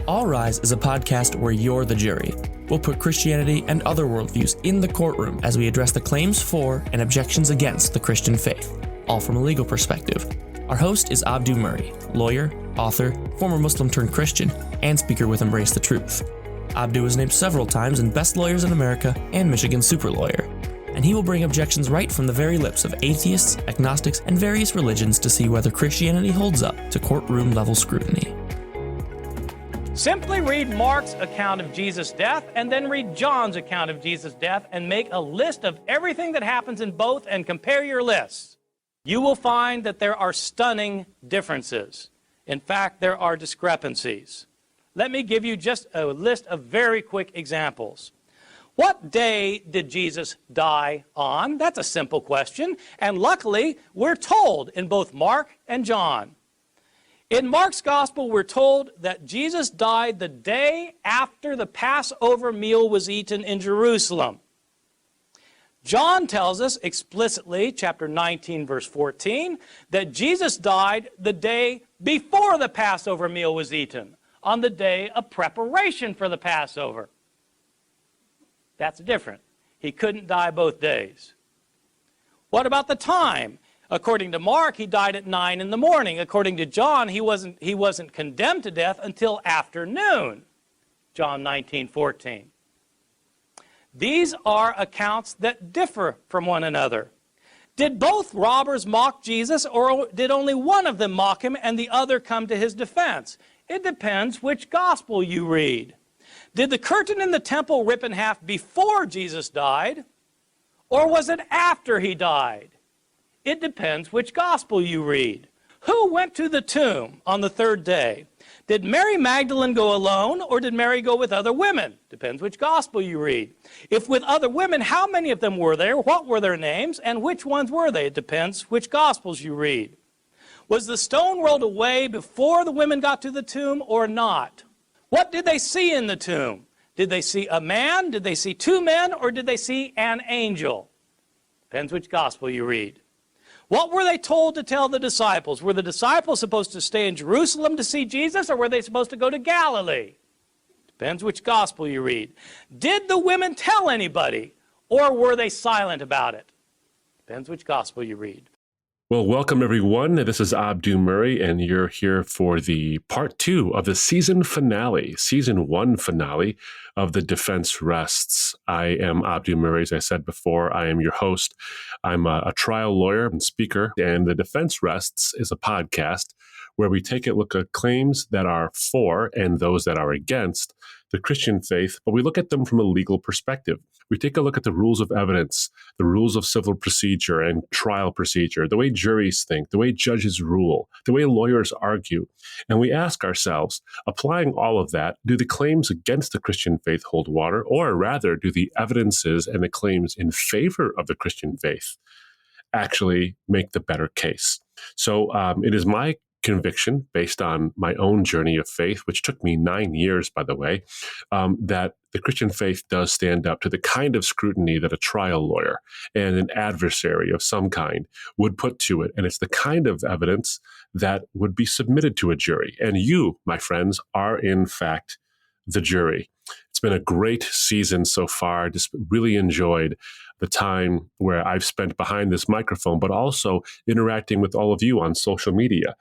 All Rise is a podcast where you're the jury. We'll put Christianity and other worldviews in the courtroom as we address the claims for and objections against the Christian faith, all from a legal perspective. Our host is Abdu Murray, lawyer, author, former Muslim-turned-Christian, and speaker with Embrace the Truth. Abdu was named several times in Best Lawyers in America and Michigan Super Lawyer, and he will bring objections right from the very lips of atheists, agnostics, and various religions to see whether Christianity holds up to courtroom-level scrutiny. Simply read Mark's account of Jesus' death and then read John's account of Jesus' death and make a list of everything that happens in both and compare your lists. You will find that there are stunning differences. In fact, there are discrepancies. Let me give you just a list of very quick examples. What day did Jesus die on? That's a simple question. And luckily, we're told in both Mark and John. In Mark's gospel, we're told that Jesus died the day after the Passover meal was eaten in Jerusalem. John tells us explicitly, chapter 19, verse 14, that Jesus died the day before the Passover meal was eaten, on the day of preparation for the Passover. That's different. He couldn't die both days. What about the time? According to Mark, he died at 9 in the morning. According to John, he wasn't condemned to death until afternoon. John 19:14. These are accounts that differ from one another. Did both robbers mock Jesus, or did only one of them mock him and the other come to his defense? It depends which gospel you read. Did the curtain in the temple rip in half before Jesus died, or was it after he died? It depends which gospel you read. Who went to the tomb on the third day? Did Mary Magdalene go alone, or did Mary go with other women? Depends which gospel you read. If with other women, how many of them were there? What were their names? And which ones were they? It depends which gospels you read. Was the stone rolled away before the women got to the tomb or not? What did they see in the tomb? Did they see a man? Did they see two men? Or did they see an angel? Depends which gospel you read. What were they told to tell the disciples? Were the disciples supposed to stay in Jerusalem to see Jesus, or were they supposed to go to Galilee? Depends which gospel you read. Did the women tell anybody, or were they silent about it? Depends which gospel you read. Well, welcome everyone. This is Abdu Murray, and you're here for the part 2 of the season 1 finale of The Defense Rests. I am Abdu Murray, as I said before. I am your host. I'm a trial lawyer and speaker, and The Defense Rests is a podcast where we take a look at claims that are for and those that are against the Christian faith, but we look at them from a legal perspective. We take a look at the rules of evidence, the rules of civil procedure and trial procedure, the way juries think, the way judges rule, the way lawyers argue. And we ask ourselves, applying all of that, do the claims against the Christian faith hold water, or rather, do the evidences and the claims in favor of the Christian faith actually make the better case? So it is my conviction, based on my own journey of faith, which took me 9 years, by the way, that the Christian faith does stand up to the kind of scrutiny that a trial lawyer and an adversary of some kind would put to it. And it's the kind of evidence that would be submitted to a jury. And you, my friends, are in fact the jury. It's been a great season so far. Just really enjoyed the time where I've spent behind this microphone, but also interacting with all of you on social media.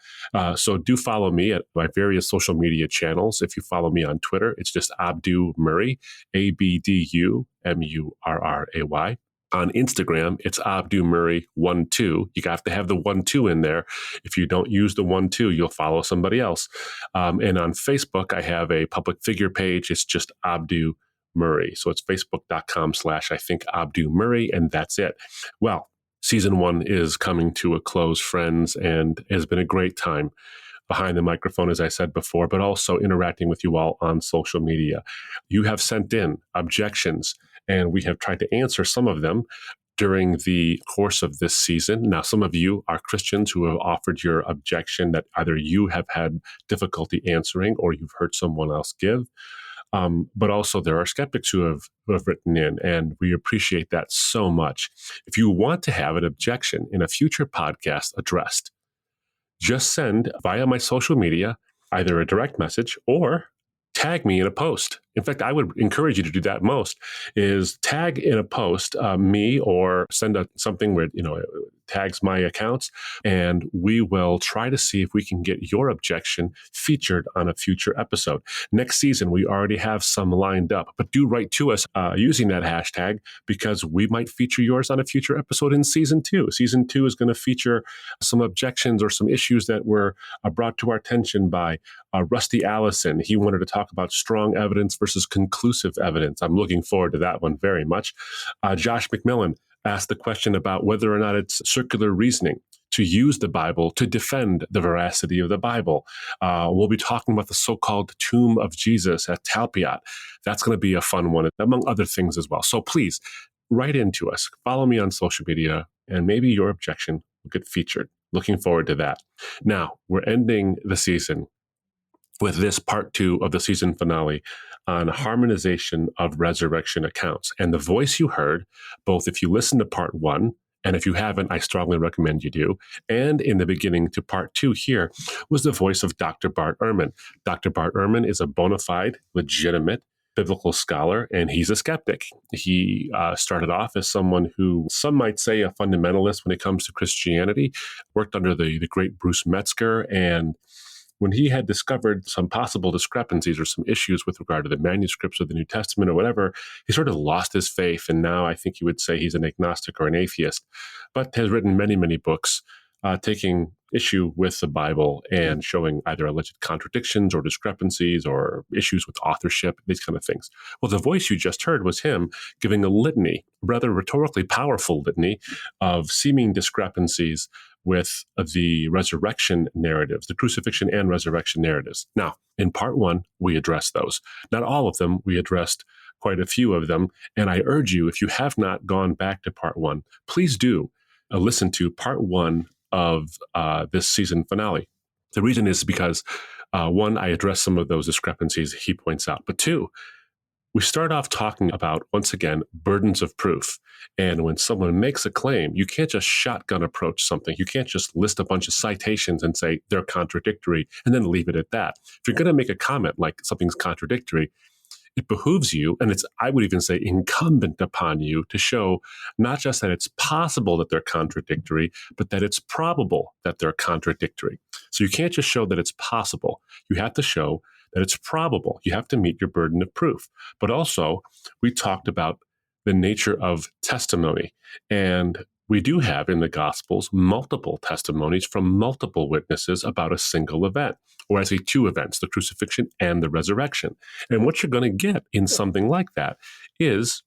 So do follow me at my various social media channels. If you follow me on Twitter, it's just Abdu Murray, ABDU MURRAY. On Instagram, it's Abdu Murray 12. You have to have the 12 in there. If you don't use the 12, you'll follow somebody else. And on Facebook, I have a public figure page. It's just Abdu Murray. So it's facebook.com/Abdu Murray, and that's it. Well, season 1 is coming to a close, friends, and it has been a great time behind the microphone, as I said before, but also interacting with you all on social media. You have sent in objections, and we have tried to answer some of them during the course of this season. Now, some of you are Christians who have offered your objection that either you have had difficulty answering or you've heard someone else give. But also there are skeptics who have written in, and we appreciate that so much. If you want to have an objection in a future podcast addressed, just send via my social media either a direct message or tag me in a post. In fact, I would encourage you to do that most, is tag in a post me, or send something where, tags my accounts, and we will try to see if we can get your objection featured on a future episode. Next season, we already have some lined up, but do write to us using that hashtag, because we might feature yours on a future episode in season 2. Season 2 is going to feature some objections or some issues that were brought to our attention by Rusty Allison. He wanted to talk about strong evidence versus conclusive evidence. I'm looking forward to that one very much. Josh McMillan asked the question about whether or not it's circular reasoning to use the Bible to defend the veracity of the Bible. We'll be talking about the so-called tomb of Jesus at Talpiot. That's going to be a fun one, among other things as well. So please write into us, follow me on social media, and maybe your objection will get featured. Looking forward to that. Now, we're ending the season with this part 2 of the season finale on harmonization of resurrection accounts. And the voice you heard, both if you listen to part 1, and if you haven't, I strongly recommend you do, and in the beginning to part 2 here, was the voice of Dr. Bart Ehrman. Dr. Bart Ehrman is a bona fide, legitimate biblical scholar, and he's a skeptic. He started off as someone who some might say a fundamentalist when it comes to Christianity, worked under the great Bruce Metzger, and when he had discovered some possible discrepancies or some issues with regard to the manuscripts of the New Testament or whatever, he sort of lost his faith. And now I think you would say he's an agnostic or an atheist, but has written many, many books taking issue with the Bible and showing either alleged contradictions or discrepancies or issues with authorship, these kind of things. Well, the voice you just heard was him giving a litany, rather rhetorically powerful litany of seeming discrepancies with the resurrection narratives, the crucifixion and resurrection narratives. Now, in part 1, we addressed those. Not all of them, we addressed quite a few of them. And I urge you, if you have not gone back to part 1, please do listen to part 1 of this season finale. The reason is because, 1, I address some of those discrepancies he points out, but 2, we start off talking about, once again, burdens of proof. And when someone makes a claim, you can't just shotgun approach something. You can't just list a bunch of citations and say they're contradictory and then leave it at that. If you're going to make a comment like something's contradictory, it behooves you, and it's, I would even say, incumbent upon you to show not just that it's possible that they're contradictory, but that it's probable that they're contradictory. So you can't just show that it's possible. You have to show that it's probable. You have to meet your burden of proof. But also, we talked about the nature of testimony. And we do have in the Gospels multiple testimonies from multiple witnesses about a single event, or actually 2 events, the crucifixion and the resurrection. And what you're going to get in something like that is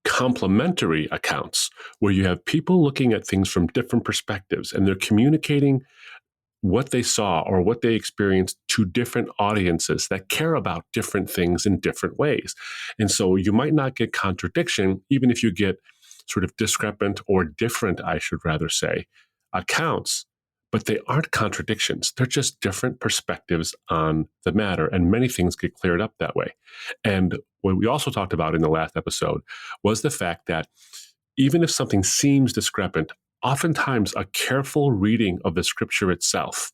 complementary accounts, where you have people looking at things from different perspectives, and they're communicating what they saw or what they experienced to different audiences that care about different things in different ways. And so you might not get contradiction, even if you get sort of discrepant or different, I should rather say, accounts, but they aren't contradictions. They're just different perspectives on the matter, and many things get cleared up that way. And what we also talked about in the last episode was the fact that even if something seems discrepant, oftentimes a careful reading of the scripture itself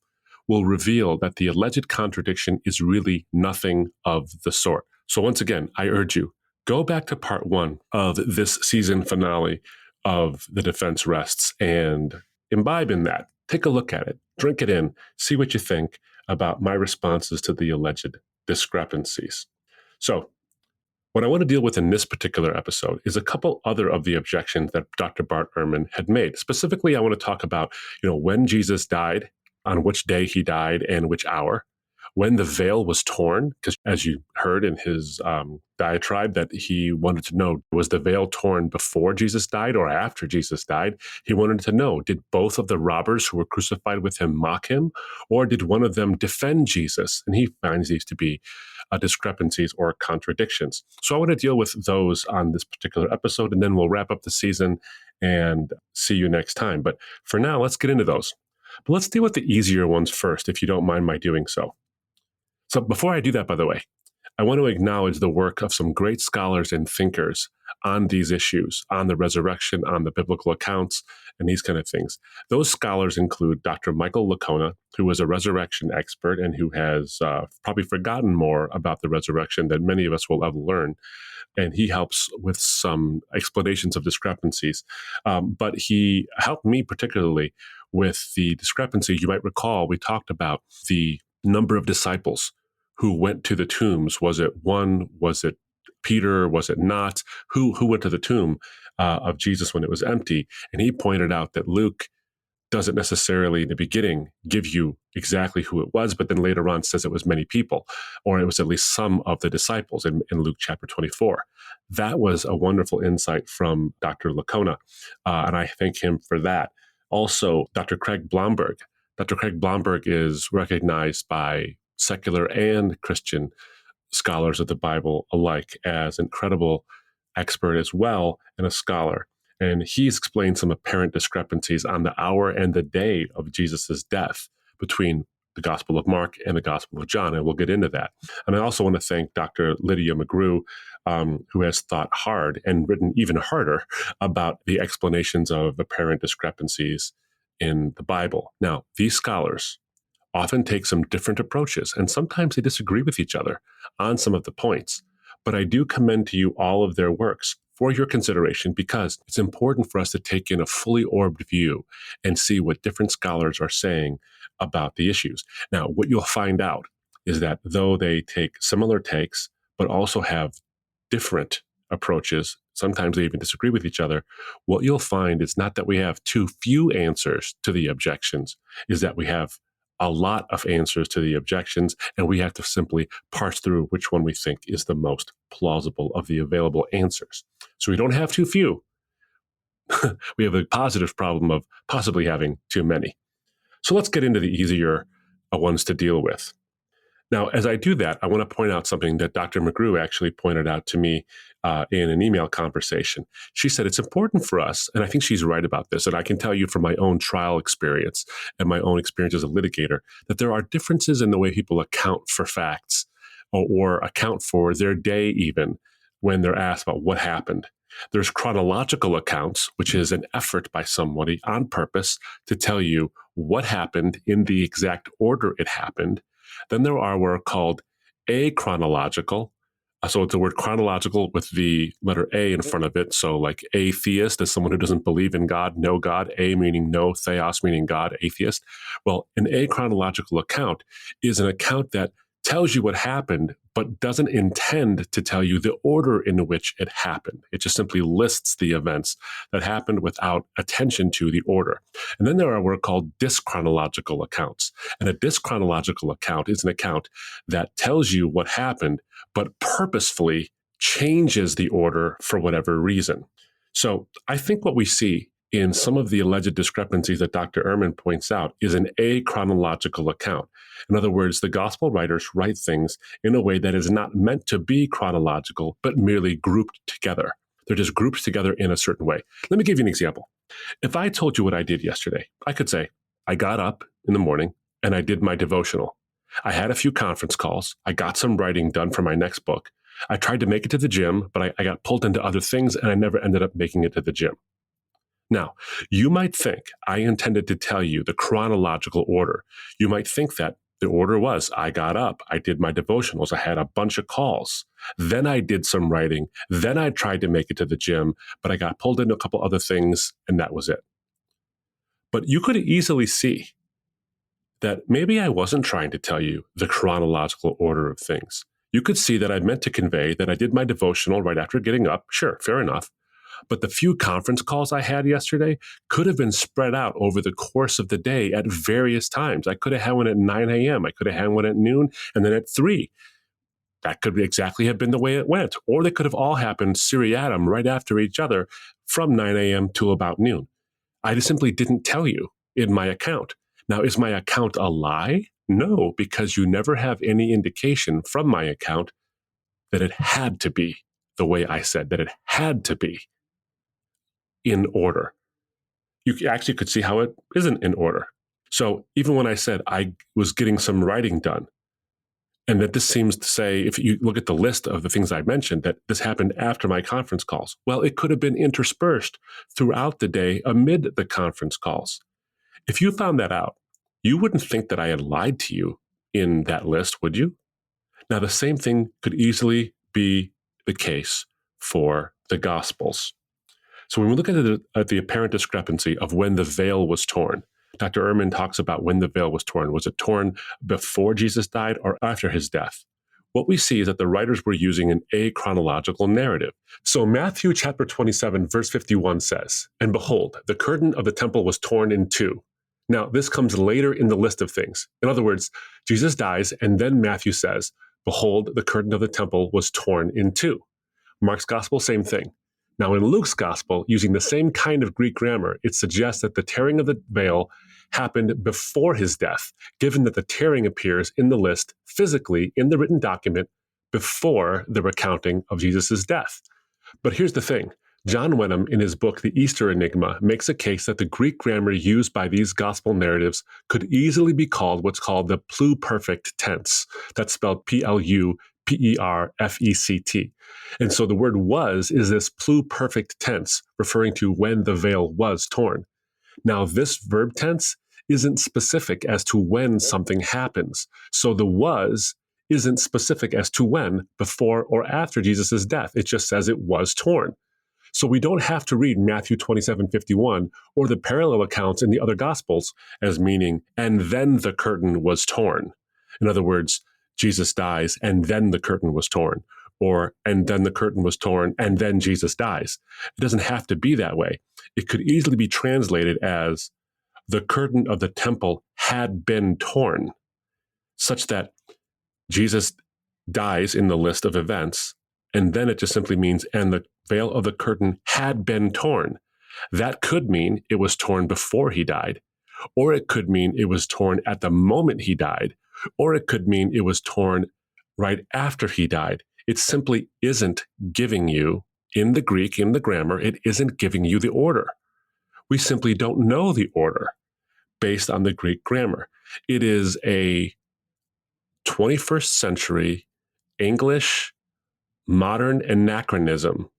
will reveal that the alleged contradiction is really nothing of the sort. So once again, I urge you, go back to part 1 of this season finale of The Defense Rests and imbibe in that. Take a look at it, drink it in, see what you think about my responses to the alleged discrepancies. So what I want to deal with in this particular episode is a couple other of the objections that Dr. Bart Ehrman had made. Specifically, I want to talk about, when Jesus died, on which day he died, and which hour. When the veil was torn, because as you heard in his diatribe that he wanted to know, was the veil torn before Jesus died or after Jesus died? He wanted to know, did both of the robbers who were crucified with him mock him, or did one of them defend Jesus? And he finds these to be discrepancies or contradictions. So I want to deal with those on this particular episode, and then we'll wrap up the season and see you next time. But for now, let's get into those. But let's deal with the easier ones first, if you don't mind my doing so. So before I do that, by the way, I want to acknowledge the work of some great scholars and thinkers on these issues, on the resurrection, on the biblical accounts, and these kind of things. Those scholars include Dr. Michael Licona, who is a resurrection expert and who has probably forgotten more about the resurrection than many of us will ever learn. And he helps with some explanations of discrepancies. But he helped me particularly with the discrepancy. You might recall we talked about the number of disciples who went to the tombs. Was it one? Was it Peter? Was it not? Who went to the tomb of Jesus when it was empty? And he pointed out that Luke doesn't necessarily in the beginning give you exactly who it was, but then later on says it was many people, or it was at least some of the disciples in Luke chapter 24. That was a wonderful insight from Dr. Licona, and I thank him for that. Also, Dr. Craig Blomberg. Dr. Craig Blomberg is recognized by secular and Christian scholars of the Bible alike as an incredible expert as well and a scholar. And he's explained some apparent discrepancies on the hour and the day of Jesus' death between the Gospel of Mark and the Gospel of John, and we'll get into that. And I also want to thank Dr. Lydia McGrew, who has thought hard and written even harder about the explanations of apparent discrepancies in the Bible. Now, these scholars often take some different approaches, and sometimes they disagree with each other on some of the points. But I do commend to you all of their works for your consideration, because it's important for us to take in a fully orbed view and see what different scholars are saying about the issues. Now, what you'll find out is that though they take similar takes, but also have different approaches, sometimes they even disagree with each other, what you'll find is not that we have too few answers to the objections, is that we have a lot of answers to the objections, and we have to simply parse through which one we think is the most plausible of the available answers. So we don't have too few. We have a positive problem of possibly having too many. So let's get into the easier ones to deal with. Now, as I do that, I want to point out something that Dr. McGrew actually pointed out to me in an email conversation. She said it's important for us, and I think she's right about this, and I can tell you from my own trial experience and my own experience as a litigator, that there are differences in the way people account for facts or account for their day even when they're asked about what happened. There's chronological accounts, which is an effort by somebody on purpose to tell you what happened in the exact order it happened. Then there are what are called achronological. So it's the word chronological with the letter A in front of it. So like atheist is someone who doesn't believe in God, no God, a meaning no, theos meaning God, atheist. Well, an achronological account is an account that tells you what happened, but doesn't intend to tell you the order in which it happened. It just simply lists the events that happened without attention to the order. And then there are what are called dyschronological accounts. And a dyschronological account is an account that tells you what happened, but purposefully changes the order for whatever reason. So I think what we see in some of the alleged discrepancies that Dr. Ehrman points out is an achronological account. In other words, the gospel writers write things in a way that is not meant to be chronological, but merely grouped together. They're just grouped together in a certain way. Let me give you an example. If I told you what I did yesterday, I could say, I got up in the morning and I did my devotional. I had a few conference calls. I got some writing done for my next book. I tried to make it to the gym, but I got pulled into other things and I never ended up making it to the gym. Now, you might think I intended to tell you the chronological order. You might think that the order was I got up, I did my devotionals, I had a bunch of calls, then I did some writing, then I tried to make it to the gym, but I got pulled into a couple other things, and that was it. But you could easily see that maybe I wasn't trying to tell you the chronological order of things. You could see that I meant to convey that I did my devotional right after getting up. Sure, fair enough. But the few conference calls I had yesterday could have been spread out over the course of the day at various times. I could have had one at 9 a.m. I could have had one at noon and then at 3. That could exactly have been the way it went. Or they could have all happened seriatim right after each other from 9 a.m. to about noon. I just simply didn't tell you in my account. Now, is my account a lie? No, because you never have any indication from my account that it had to be the way I said, that it had to be in order. You actually could see how it isn't in order. So even when I said I was getting some writing done, And that this seems to say, if you look at the list of the things I mentioned, that this happened after my conference calls. Well, it could have been interspersed throughout the day amid the conference calls. If you found that out, you wouldn't think that I had lied to you in that list, would you? Now, the same thing could easily be the case for the Gospels. So when we look at the apparent discrepancy of when the veil was torn, Dr. Ehrman talks about when the veil was torn. Was it torn before Jesus died or after his death? What we see is that the writers were using an achronological narrative. So Matthew chapter 27, verse 51 says, "And behold, the curtain of the temple was torn in two." Now, this comes later in the list of things. In other words, Jesus dies, and then Matthew says, "Behold, the curtain of the temple was torn in two." Mark's gospel, same thing. Now, in Luke's gospel, using the same kind of Greek grammar, it suggests that the tearing of the veil happened before his death, given that the tearing appears in the list physically in the written document before the recounting of Jesus' death. But here's the thing. John Wenham, in his book, The Easter Enigma, makes a case that the Greek grammar used by these gospel narratives could easily be called what's called the pluperfect tense. That's spelled P-L-U-P-E-R-F-E-C-T. And so the word was is this pluperfect tense, referring to when the veil was torn. Now, this verb tense isn't specific as to when something happens. So the was isn't specific as to when, before or after Jesus' death. It just says it was torn. So we don't have to read Matthew 27:51 or the parallel accounts in the other Gospels as meaning, and then the curtain was torn. In other words, Jesus dies and then the curtain was torn, or and then the curtain was torn and then Jesus dies. It doesn't have to be that way. It could easily be translated as the curtain of the temple had been torn, such that Jesus dies in the list of events, and then it just simply means, and the veil of the curtain had been torn. That could mean it was torn before he died, or it could mean it was torn at the moment he died, or it could mean it was torn right after he died. It simply isn't giving you, in the Greek, in the grammar, it isn't giving you the order. We simply don't know the order based on the Greek grammar. It is a 21st century English modern anachronism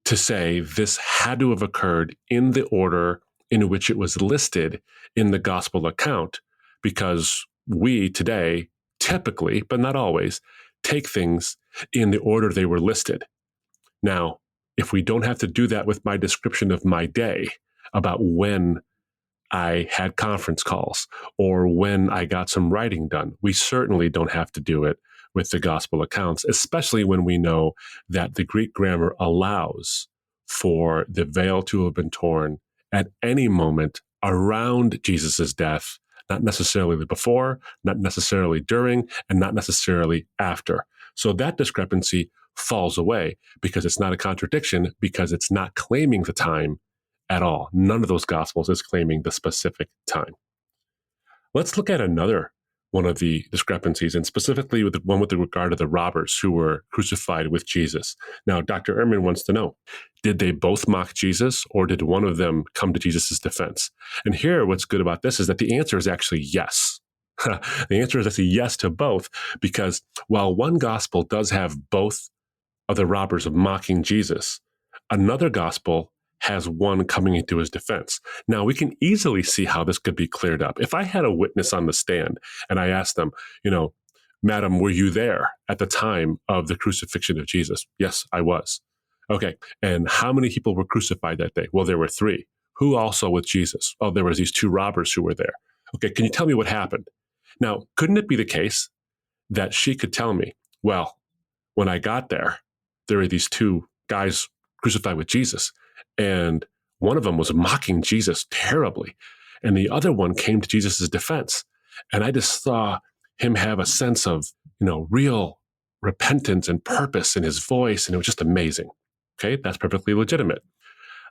to say this had to have occurred in the order in which it was listed in the gospel account, because we today typically, but not always, take things in the order they were listed. Now, if we don't have to do that with my description of my day about when I had conference calls or when I got some writing done, we certainly don't have to do it with the gospel accounts, especially when we know that the Greek grammar allows for the veil to have been torn at any moment around Jesus' death, not necessarily before, not necessarily during, and not necessarily after. So that discrepancy falls away because it's not a contradiction, because it's not claiming the time at all. None of those gospels is claiming the specific time. Let's look at another one of the discrepancies, and specifically with the one with regard to the robbers who were crucified with Jesus. Now, Dr. Ehrman wants to know, did they both mock Jesus, or did one of them come to Jesus' defense? And here, what's good about this is that the answer is actually yes. The answer is actually yes to both, because while one gospel does have both of the robbers mocking Jesus, another gospel has one coming into his defense. Now, we can easily see how this could be cleared up. If I had a witness on the stand and I asked them, Madam, were you there at the time of the crucifixion of Jesus? Yes, I was. Okay. And how many people were crucified that day? Well, there were 3. Who also with Jesus? Oh, there was these 2 robbers who were there. Okay. Can you tell me what happened? Now, couldn't it be the case that she could tell me, well, when I got there were these 2 guys crucified with Jesus, and one of them was mocking Jesus terribly, and the other one came to Jesus' defense. And I just saw him have a sense of, real repentance and purpose in his voice, and it was just amazing. Okay, that's perfectly legitimate.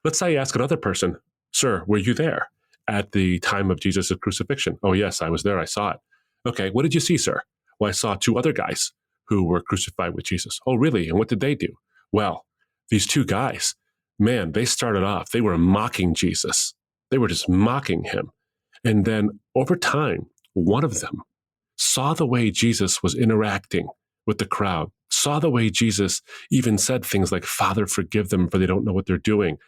Let's say I ask another person, sir, were you there at the time of Jesus' crucifixion? Oh, yes, I was there. I saw it. Okay, what did you see, sir? Well, I saw 2 other guys who were crucified with Jesus. Oh, really? And what did they do? Well, these 2 guys, man, they started off, they were mocking Jesus. They were just mocking him. And then over time, one of them saw the way Jesus was interacting with the crowd, saw the way Jesus even said things like, "Father, forgive them, for they don't know what they're doing."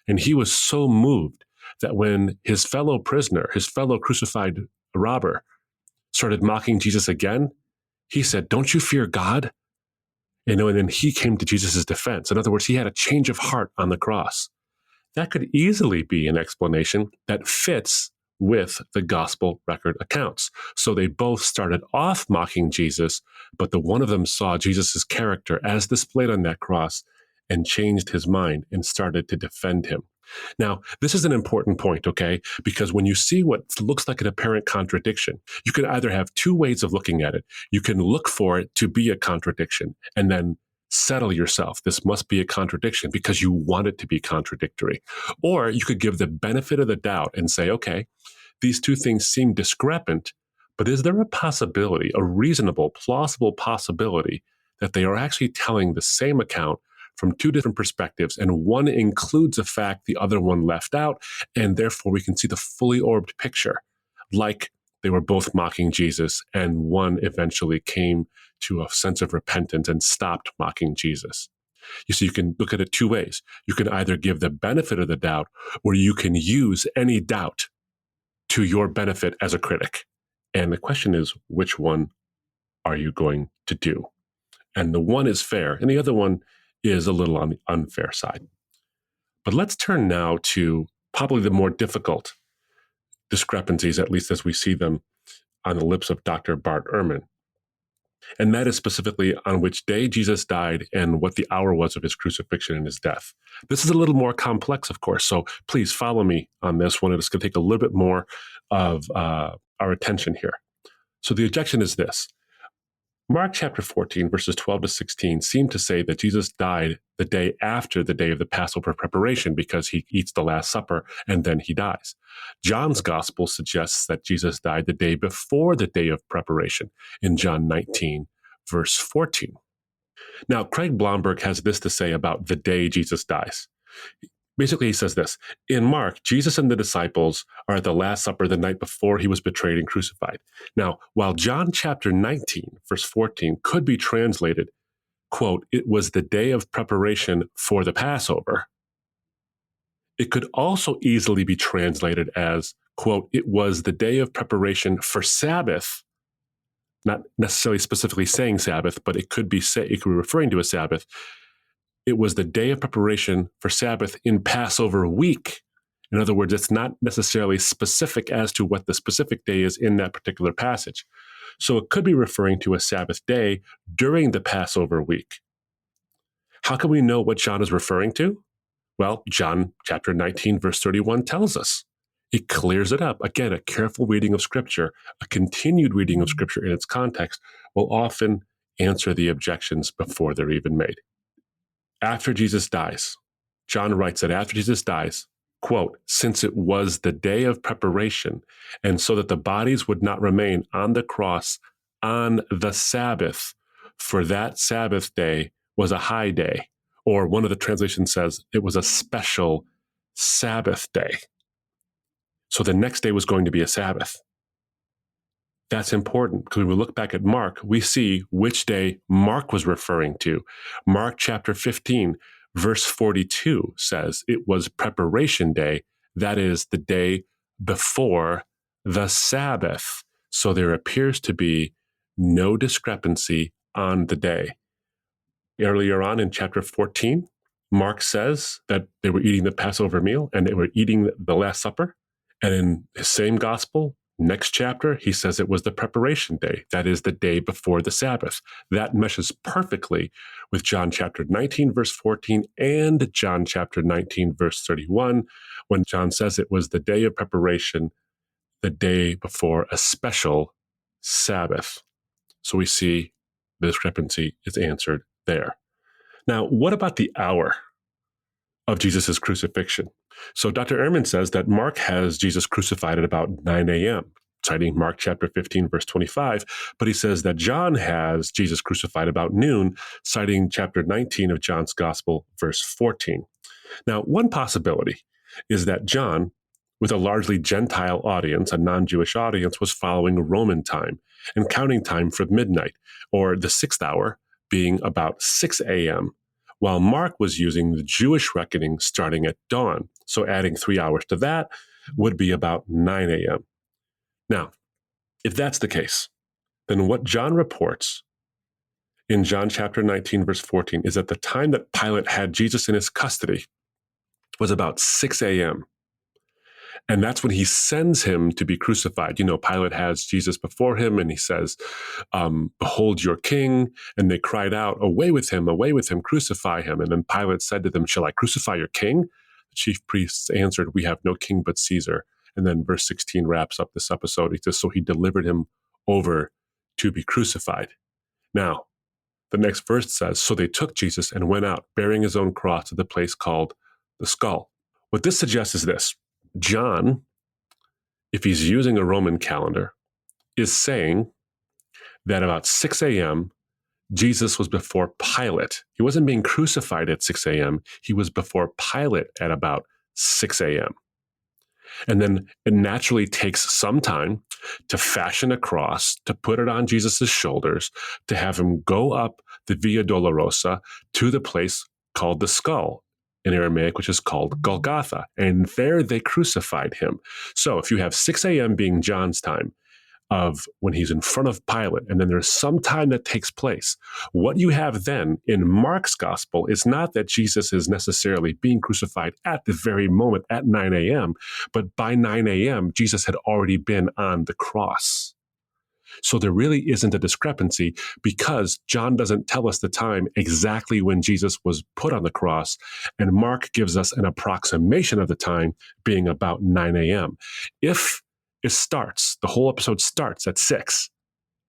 And he was so moved that when his fellow prisoner, his fellow crucified robber, started mocking Jesus again, he said, "Don't you fear God?" And then he came to Jesus' defense. In other words, he had a change of heart on the cross. That could easily be an explanation that fits with the gospel record accounts. So they both started off mocking Jesus, but the one of them saw Jesus' character as displayed on that cross and changed his mind and started to defend him. Now, this is an important point, okay? Because when you see what looks like an apparent contradiction, you can either have two ways of looking at it. You can look for it to be a contradiction and then settle yourself. This must be a contradiction because you want it to be contradictory. Or you could give the benefit of the doubt and say, okay, these two things seem discrepant, but is there a possibility, a reasonable, plausible possibility that they are actually telling the same account from two different perspectives, and one includes a fact the other one left out, and therefore we can see the fully orbed picture, like they were both mocking Jesus, and one eventually came to a sense of repentance and stopped mocking Jesus. You see, you can look at it two ways. You can either give the benefit of the doubt, or you can use any doubt to your benefit as a critic. And the question is, which one are you going to do? And the one is fair, and the other one is a little on the unfair side. But let's turn now to probably the more difficult discrepancies, at least as we see them on the lips of Dr. Bart Ehrman. And that is specifically on which day Jesus died and what the hour was of his crucifixion and his death. This is a little more complex, of course, so please follow me on this one. It's going to take a little bit more of our attention here. So the objection is this. Mark chapter 14, verses 12 to 16 seem to say that Jesus died the day after the day of the Passover preparation because he eats the Last Supper and then he dies. John's gospel suggests that Jesus died the day before the day of preparation in John 19, verse 14. Now, Craig Blomberg has this to say about the day Jesus dies. Basically, he says this. In Mark, Jesus and the disciples are at the Last Supper the night before he was betrayed and crucified. Now, while John chapter 19, verse 14 could be translated, quote, "It was the day of preparation for the Passover," it could also easily be translated as, quote, "It was the day of preparation for Sabbath," not necessarily specifically saying Sabbath, but it could be referring to a Sabbath. It was the day of preparation for Sabbath in Passover week. In other words, it's not necessarily specific as to what the specific day is in that particular passage. So it could be referring to a Sabbath day during the Passover week. How can we know what John is referring to? Well, John chapter 19, verse 31 tells us. It clears it up. Again, a careful reading of Scripture, a continued reading of Scripture in its context will often answer the objections before they're even made. After Jesus dies, John writes that after Jesus dies, quote, "Since it was the day of preparation, and so that the bodies would not remain on the cross on the Sabbath, for that Sabbath day was a high day," or one of the translations says it was a special Sabbath day. So the next day was going to be a Sabbath. That's important because when we look back at Mark, we see which day Mark was referring to. Mark chapter 15, verse 42 says it was preparation day. That is the day before the Sabbath. So there appears to be no discrepancy on the day. Earlier on in chapter 14, Mark says that they were eating the Passover meal and they were eating the Last Supper. And in the same gospel, next chapter, he says it was the preparation day. That is the day before the Sabbath. That meshes perfectly with John chapter 19, verse 14, and John chapter 19, verse 31, when John says it was the day of preparation, the day before a special Sabbath. So we see the discrepancy is answered there. Now, what about the hour of Jesus' crucifixion? So Dr. Ehrman says that Mark has Jesus crucified at about 9 a.m., citing Mark chapter 15, verse 25, but he says that John has Jesus crucified about noon, citing chapter 19 of John's Gospel, verse 14. Now, one possibility is that John with a largely Gentile audience, a non-Jewish audience, was following Roman time and counting time from midnight, or the 6th hour being about 6 a.m., while Mark was using the Jewish reckoning starting at dawn. So adding 3 hours to that would be about 9 a.m. Now, if that's the case, then what John reports in John chapter 19, verse 14, is that the time that Pilate had Jesus in his custody was about 6 a.m., and that's when he sends him to be crucified. Pilate has Jesus before him, and he says, behold your king. And they cried out, away with him, crucify him. And then Pilate said to them, shall I crucify your king? The chief priests answered, we have no king but Caesar. And then verse 16 wraps up this episode. He says, so he delivered him over to be crucified. Now, the next verse says, so they took Jesus and went out, bearing his own cross to the place called the Skull. What this suggests is this. John, if he's using a Roman calendar, is saying that about 6 a.m., Jesus was before Pilate. He wasn't being crucified at 6 a.m. He was before Pilate at about 6 a.m. And then it naturally takes some time to fashion a cross, to put it on Jesus' shoulders, to have him go up the Via Dolorosa to the place called the Skull in Aramaic, which is called Golgotha. And there they crucified him. So if you have 6 a.m. being John's time of when he's in front of Pilate, and then there's some time that takes place, what you have then in Mark's gospel is not that Jesus is necessarily being crucified at the very moment at 9 a.m., but by 9 a.m., Jesus had already been on the cross. So there really isn't a discrepancy because John doesn't tell us the time exactly when Jesus was put on the cross, and Mark gives us an approximation of the time being about 9 a.m. If the whole episode starts at 6,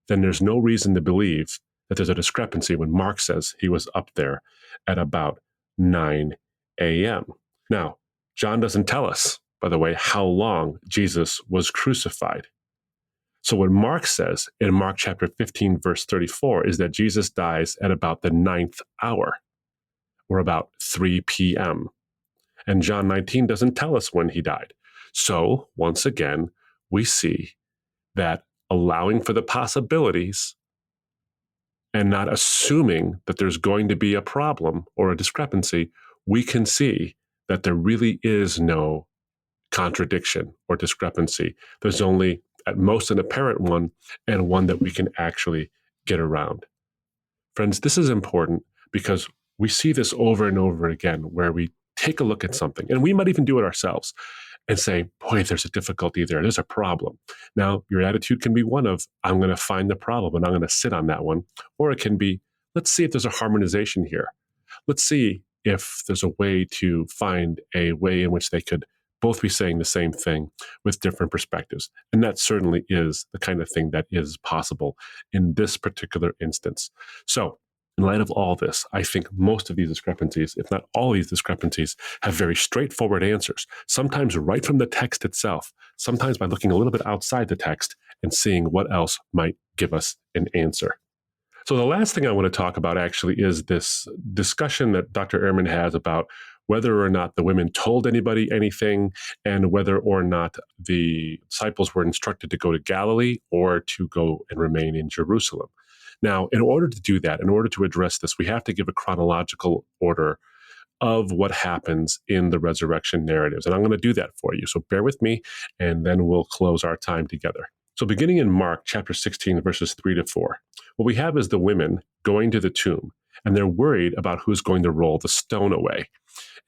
then there's no reason to believe that there's a discrepancy when Mark says he was up there at about 9 a.m. Now, John doesn't tell us, by the way, how long Jesus was crucified. So what Mark says in Mark chapter 15, verse 34, is that Jesus dies at about the 9th hour, or about 3 p.m. And John 19 doesn't tell us when he died. So once again, we see that allowing for the possibilities and not assuming that there's going to be a problem or a discrepancy, we can see that there really is no contradiction or discrepancy. There's only at most an apparent one, and one that we can actually get around. Friends, this is important because we see this over and over again where we take a look at something, and we might even do it ourselves, and say, boy, there's a difficulty there. There's a problem. Now, your attitude can be one of, I'm going to find the problem and I'm going to sit on that one. Or it can be, let's see if there's a harmonization here. Let's see if there's a way to find a way in which they could both be saying the same thing with different perspectives. And that certainly is the kind of thing that is possible in this particular instance. So in light of all this, I think most of these discrepancies, if not all these discrepancies, have very straightforward answers, sometimes right from the text itself, sometimes by looking a little bit outside the text and seeing what else might give us an answer. So the last thing I want to talk about actually is this discussion that Dr. Ehrman has about whether or not the women told anybody anything, and whether or not the disciples were instructed to go to Galilee or to go and remain in Jerusalem. Now, in order to do that, in order to address this, we have to give a chronological order of what happens in the resurrection narratives. And I'm going to do that for you. So bear with me, and then we'll close our time together. So beginning in Mark chapter 16, verses 3-4, what we have is the women going to the tomb, and they're worried about who's going to roll the stone away.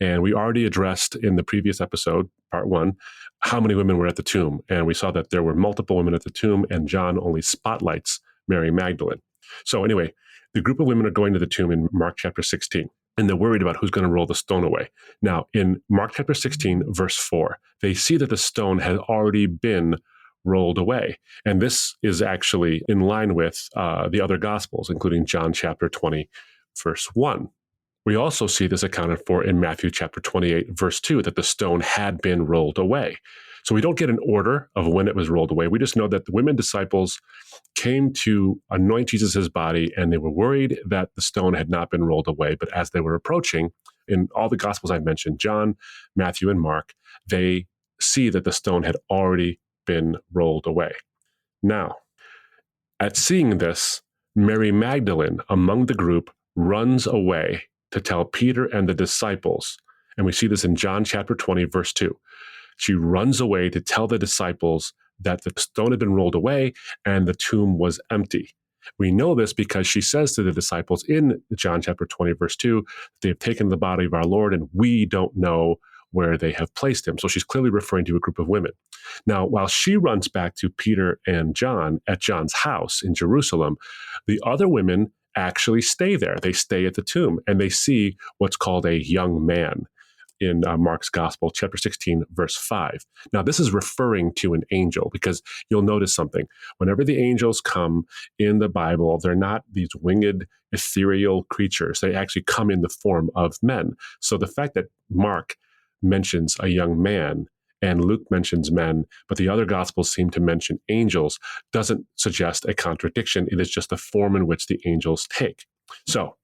And we already addressed in the previous episode, part 1, how many women were at the tomb. And we saw that there were multiple women at the tomb, and John only spotlights Mary Magdalene. So anyway, the group of women are going to the tomb in Mark chapter 16, and they're worried about who's going to roll the stone away. Now, in Mark chapter 16, verse 4, they see that the stone has already been rolled away. And this is actually in line with the other Gospels, including John chapter 20, verse 1. We also see this accounted for in Matthew chapter 28, verse 2, that the stone had been rolled away. So we don't get an order of when it was rolled away. We just know that the women disciples came to anoint Jesus' body, and they were worried that the stone had not been rolled away. But as they were approaching, in all the Gospels I mentioned, John, Matthew, and Mark, they see that the stone had already been rolled away. Now, at seeing this, Mary Magdalene among the group runs away to tell Peter and the disciples. And we see this in John chapter 20, verse 2. She runs away to tell the disciples that the stone had been rolled away and the tomb was empty. We know this because she says to the disciples in John chapter 20, verse 2, they have taken the body of our Lord and we don't know where they have placed him. So she's clearly referring to a group of women. Now, while she runs back to Peter and John at John's house in Jerusalem, the other women actually stay there. They stay at the tomb and they see what's called a young man in Mark's Gospel, chapter 16, verse 5. Now, this is referring to an angel because you'll notice something. Whenever the angels come in the Bible, they're not these winged, ethereal creatures. They actually come in the form of men. So the fact that Mark mentions a young man and Luke mentions men, but the other Gospels seem to mention angels, doesn't suggest a contradiction. It is just the form in which the angels take. So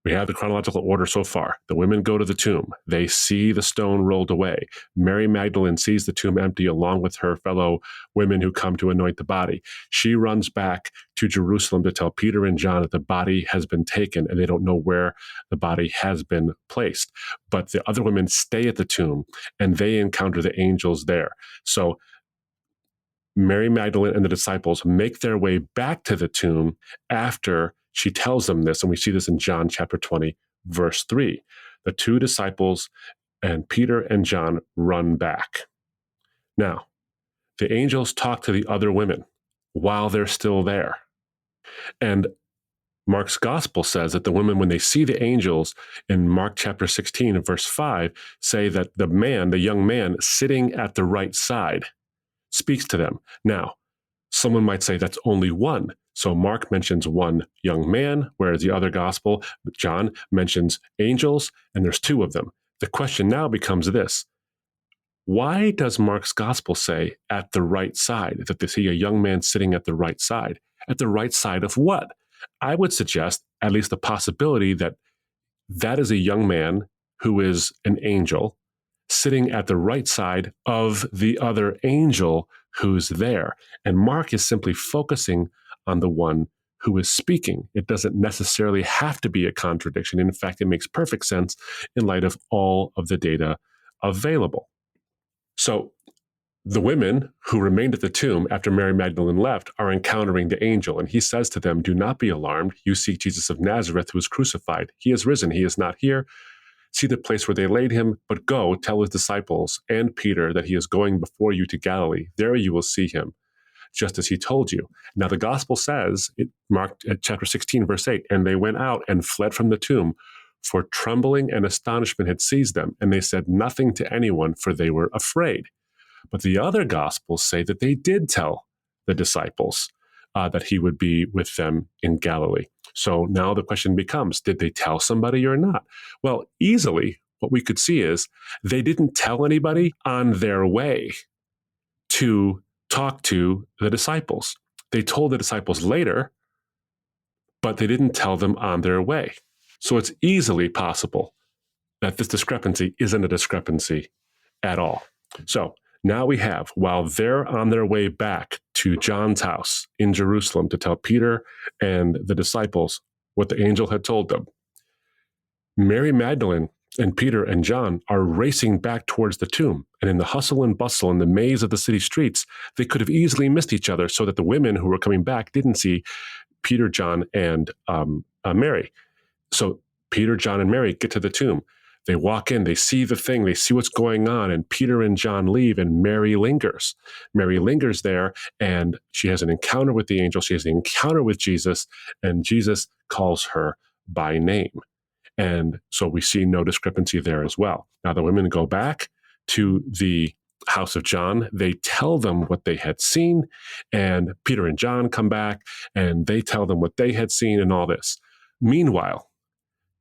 we have the chronological order so far. The women go to the tomb. They see the stone rolled away. Mary Magdalene sees the tomb empty along with her fellow women who come to anoint the body. She runs back to Jerusalem to tell Peter and John that the body has been taken and they don't know where the body has been placed. But the other women stay at the tomb and they encounter the angels there. So Mary Magdalene and the disciples make their way back to the tomb after she tells them this, and we see this in John chapter 20, verse 3. The two disciples and Peter and John run back. Now, the angels talk to the other women while they're still there. And Mark's gospel says that the women, when they see the angels in Mark chapter 16, verse 5, say that the young man sitting at the right side speaks to them. Now, someone might say that's only one. So Mark mentions one young man, whereas the other gospel, John, mentions angels, and there's two of them. The question now becomes this. Why does Mark's gospel say at the right side, that they see a young man sitting at the right side? At the right side of what? I would suggest at least the possibility that that is a young man who is an angel sitting at the right side of the other angel who's there. And Mark is simply focusing on the one who is speaking. It doesn't necessarily have to be a contradiction. In fact, it makes perfect sense in light of all of the data available. So the women who remained at the tomb after Mary Magdalene left are encountering the angel, and he says to them, "Do not be alarmed. You seek Jesus of Nazareth, who was crucified. He is risen. He is not here. See the place where they laid him, but go tell his disciples and Peter that he is going before you to Galilee. There you will see him, just as he told you." Now the gospel says, Mark chapter 16, verse 8, "And they went out and fled from the tomb, for trembling and astonishment had seized them, and they said nothing to anyone, for they were afraid." But the other gospels say that they did tell the disciples that he would be with them in Galilee. So now the question becomes, did they tell somebody or not? Well, easily what we could see is they didn't tell anybody on their way to talk to the disciples. They told the disciples later, but they didn't tell them on their way. So it's easily possible that this discrepancy isn't a discrepancy at all. So now we have, while they're on their way back to John's house in Jerusalem to tell Peter and the disciples what the angel had told them, Mary Magdalene and Peter and John are racing back towards the tomb. And in the hustle and bustle and the maze of the city streets, they could have easily missed each other so that the women who were coming back didn't see Peter, John, and Mary. So Peter, John, and Mary get to the tomb. They walk in, they see the thing, they see what's going on, and Peter and John leave, and Mary lingers. Mary lingers there, and she has an encounter with the angel. She has an encounter with Jesus, and Jesus calls her by name. And so we see no discrepancy there as well. Now the women go back to the house of John. They tell them what they had seen, and Peter and John come back, and they tell them what they had seen and all this. Meanwhile,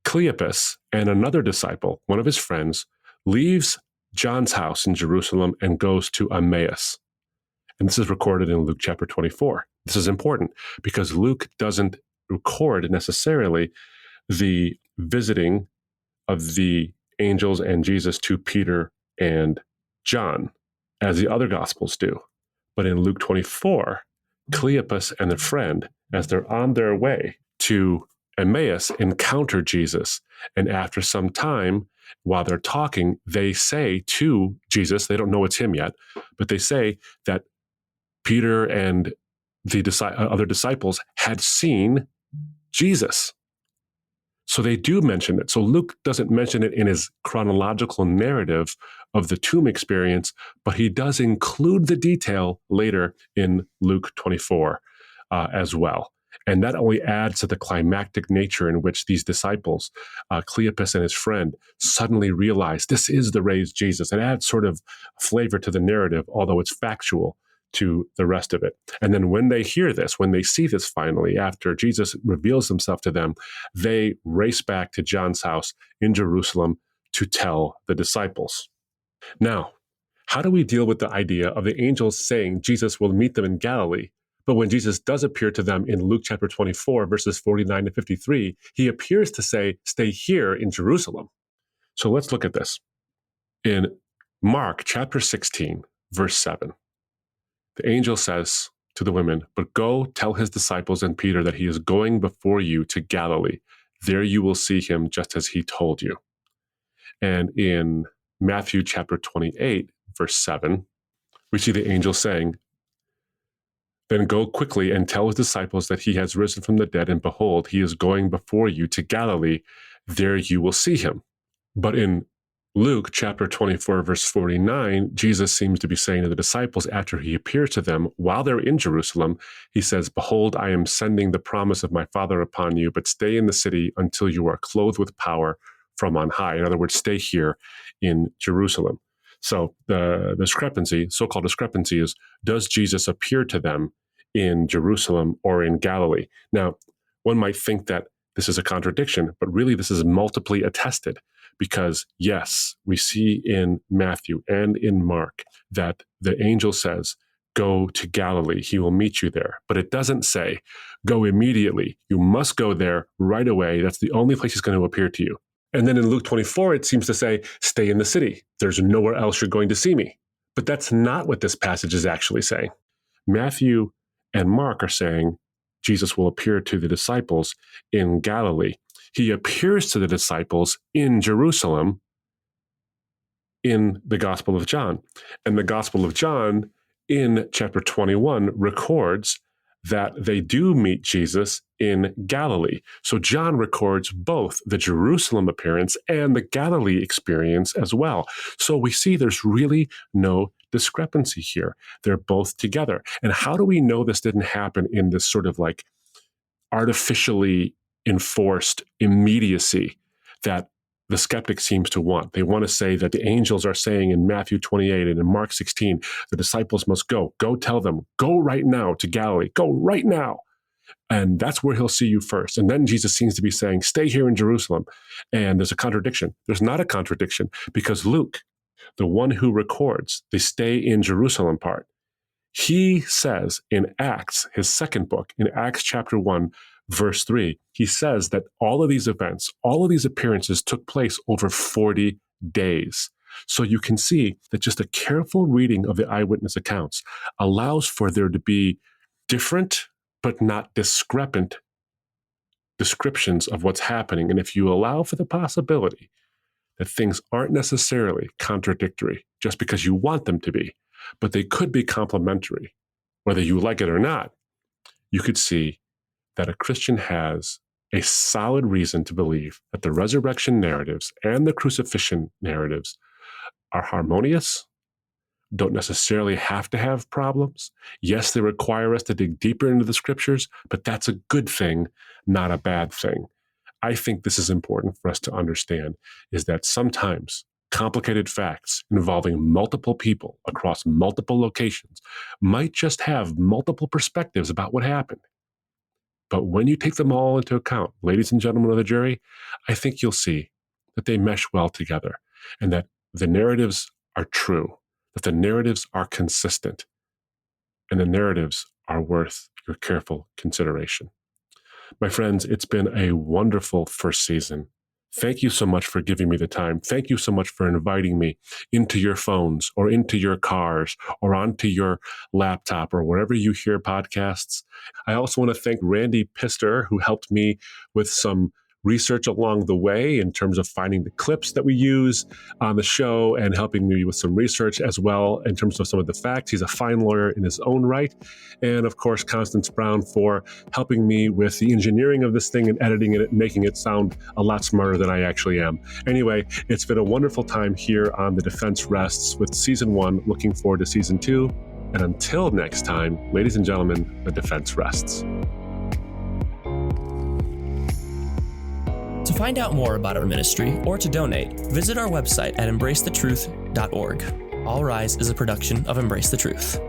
Cleopas and another disciple, one of his friends, leaves John's house in Jerusalem and goes to Emmaus. And this is recorded in Luke chapter 24. This is important because Luke doesn't record necessarily the visiting of the angels and Jesus to Peter and John. as the other Gospels do. But in Luke 24, Cleopas and their friend, as they're on their way to Emmaus, encounter Jesus. And after some time, while they're talking, they say to Jesus, they don't know it's him yet, but they say that Peter and the other disciples had seen Jesus. So they do mention it. So Luke doesn't mention it in his chronological narrative of the tomb experience, but he does include the detail later in Luke 24 as well. And that only adds to the climactic nature in which these disciples, Cleopas and his friend, suddenly realize this is the raised Jesus. It adds sort of flavor to the narrative, although it's factual to the rest of it. And then when they hear this, when they see this finally, after Jesus reveals himself to them, they race back to John's house in Jerusalem to tell the disciples. Now, how do we deal with the idea of the angels saying Jesus will meet them in Galilee? But when Jesus does appear to them in Luke chapter 24, verses 49 to 53, he appears to say, stay here in Jerusalem. So let's look at this. In Mark chapter 16, verse 7, the angel says to the women, but go tell his disciples and Peter that he is going before you to Galilee. There you will see him just as he told you. And in Matthew chapter 28, verse 7, we see the angel saying, then go quickly and tell his disciples that he has risen from the dead, and behold, he is going before you to Galilee. There you will see him. But in Luke chapter 24, verse 49, Jesus seems to be saying to the disciples after he appears to them while they're in Jerusalem, he says, behold, I am sending the promise of my Father upon you, but stay in the city until you are clothed with power from on high. In other words, stay here in Jerusalem. So the discrepancy, so-called discrepancy, is, does Jesus appear to them in Jerusalem or in Galilee? Now, one might think that this is a contradiction, but really this is multiply attested, because yes, we see in Matthew and in Mark that the angel says, go to Galilee, he will meet you there. But it doesn't say, go immediately. You must go there right away. That's the only place he's going to appear to you. And then in Luke 24, it seems to say, stay in the city. There's nowhere else you're going to see me. But that's not what this passage is actually saying. Matthew and Mark are saying Jesus will appear to the disciples in Galilee. He appears to the disciples in Jerusalem in the Gospel of John. And the Gospel of John in chapter 21 records that they do meet Jesus in Galilee. So John records both the Jerusalem appearance and the Galilee experience as well. So we see there's really no discrepancy here. They're both together. And how do we know this didn't happen in this sort of like artificially enforced immediacy that the skeptic seems to want? They want to say that the angels are saying in Matthew 28 and in Mark 16, the disciples must go. Go tell them. Go right now to Galilee. Go right now. And that's where he'll see you first. And then Jesus seems to be saying, stay here in Jerusalem. And there's a contradiction. There's not a contradiction, because Luke, the one who records the stay in Jerusalem part, he says in Acts, his second book, in Acts chapter 1, verse 3, he says that all of these events, all of these appearances took place over 40 days. So you can see that just a careful reading of the eyewitness accounts allows for there to be different but not discrepant descriptions of what's happening. And if you allow for the possibility that things aren't necessarily contradictory just because you want them to be, but they could be complementary, whether you like it or not, you could see that a Christian has a solid reason to believe that the resurrection narratives and the crucifixion narratives are harmonious, don't necessarily have to have problems. Yes, they require us to dig deeper into the scriptures, but that's a good thing, not a bad thing. I think this is important for us to understand, is that sometimes complicated facts involving multiple people across multiple locations might just have multiple perspectives about what happened. But when you take them all into account, ladies and gentlemen of the jury, I think you'll see that they mesh well together and that the narratives are true, that the narratives are consistent, and the narratives are worth your careful consideration. My friends, it's been a wonderful first season Thank you so much for giving me the time. Thank you so much for inviting me into your phones or into your cars or onto your laptop or wherever you hear podcasts. I also want to thank Randy Pister, who helped me with some research along the way in terms of finding the clips that we use on the show and helping me with some research as well in terms of some of the facts. He's a fine lawyer in his own right. And of course, Constance Brown for helping me with the engineering of this thing and editing it, making it sound a lot smarter than I actually am. Anyway, it's been a wonderful time here on The Defense Rests with Season 1. Looking forward to Season 2. And until next time, ladies and gentlemen, The Defense Rests. To find out more about our ministry or to donate, visit our website at embracethetruth.org. All Rise is a production of Embrace the Truth.